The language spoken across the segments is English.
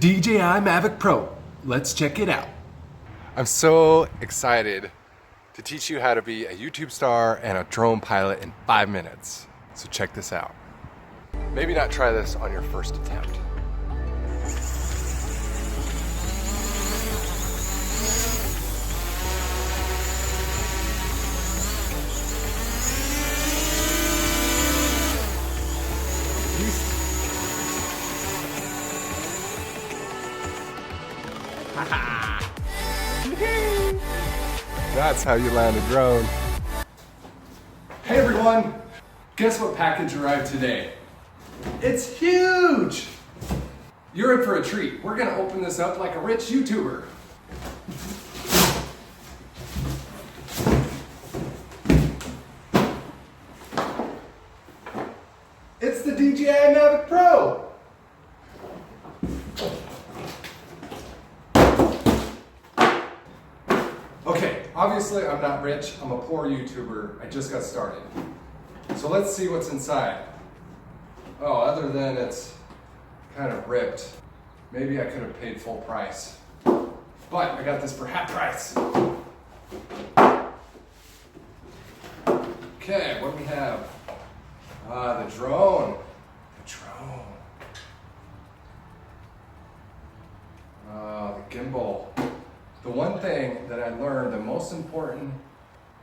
DJI Mavic Pro. Let's check it out. I'm so excited to teach you how to be a YouTube star and a drone pilot in 5 minutes. So check this out. Maybe not try this on your first attempt. That's how you land a drone. Hey everyone, guess what package arrived today? It's huge! You're in for a treat. We're gonna open this up like a rich YouTuber. It's the DJI Mavic Pro! Okay, obviously I'm not rich, I'm a poor YouTuber, I just got started. So let's see what's inside. Oh, other than it's kind of ripped, maybe I could have paid full price. But I got this for half price. Okay, what do we have? The drone. The drone. The gimbal. The one thing that I learned, the most important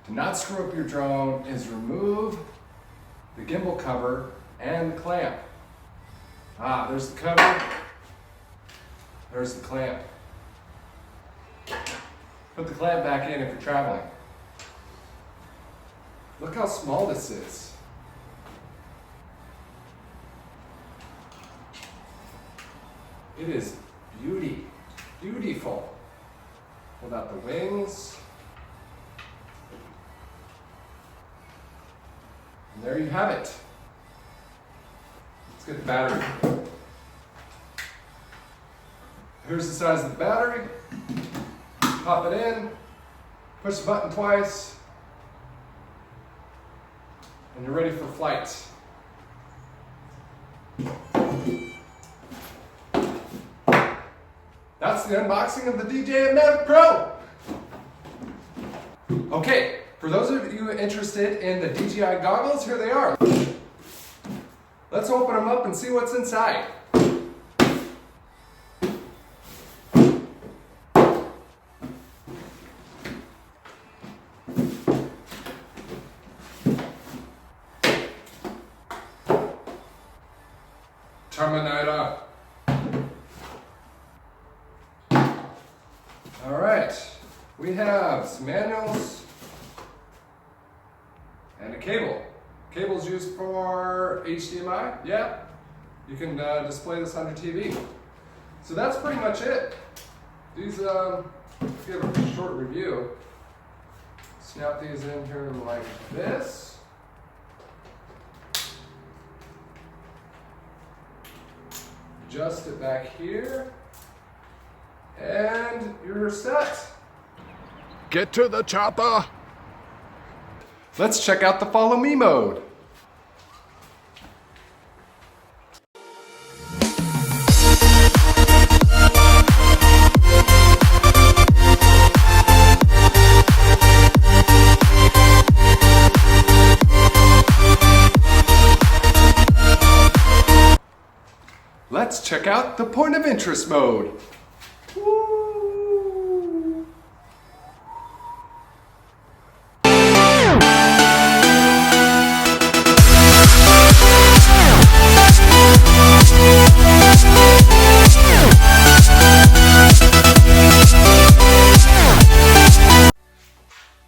to not screw up your drone is remove the gimbal cover and the clamp. There's the cover, there's the clamp. Put the clamp back in if you're traveling. Look how small this is. It is beautiful. Pull out the wings. And there you have it. Let's get the battery. Here's the size of the battery. Pop it in, push the button twice, and you're ready for flight. That's the unboxing of the DJI Mavic Pro. Okay, for those of you interested in the DJI goggles, here they are. Let's open them up and see what's inside. Terminator. All right, we have some manuals and a cable. Cable's used for HDMI, yeah. You can display this on your TV. So that's pretty much it. These, give a short review. Snap these in here like this. Adjust it back here. And you're set. Get to the chopper. Let's check out the follow me mode. Let's check out the point of interest mode. Woo.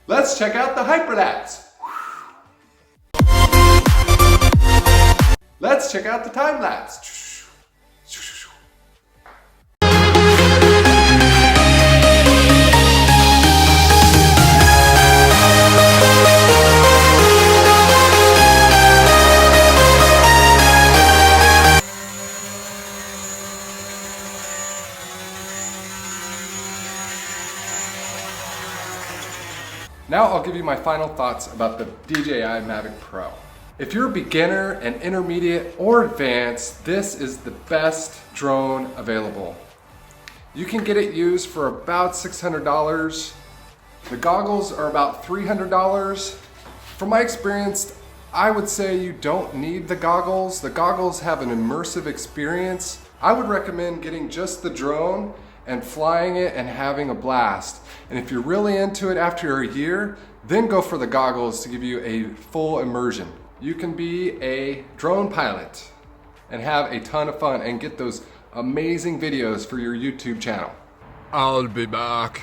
Let's check out the hyperlapse. Let's check out the time lapse. Now I'll give you my final thoughts about the DJI Mavic Pro. If you're a beginner, an intermediate, or advanced, this is the best drone available. You can get it used for about $600. The goggles are about $300. From my experience, I would say you don't need the goggles. The goggles have an immersive experience. I would recommend getting just the drone and flying it and having a blast. And if you're really into it after a year, then go for the goggles to give you a full immersion. You can be a drone pilot and have a ton of fun and get those amazing videos for your YouTube channel. I'll be back.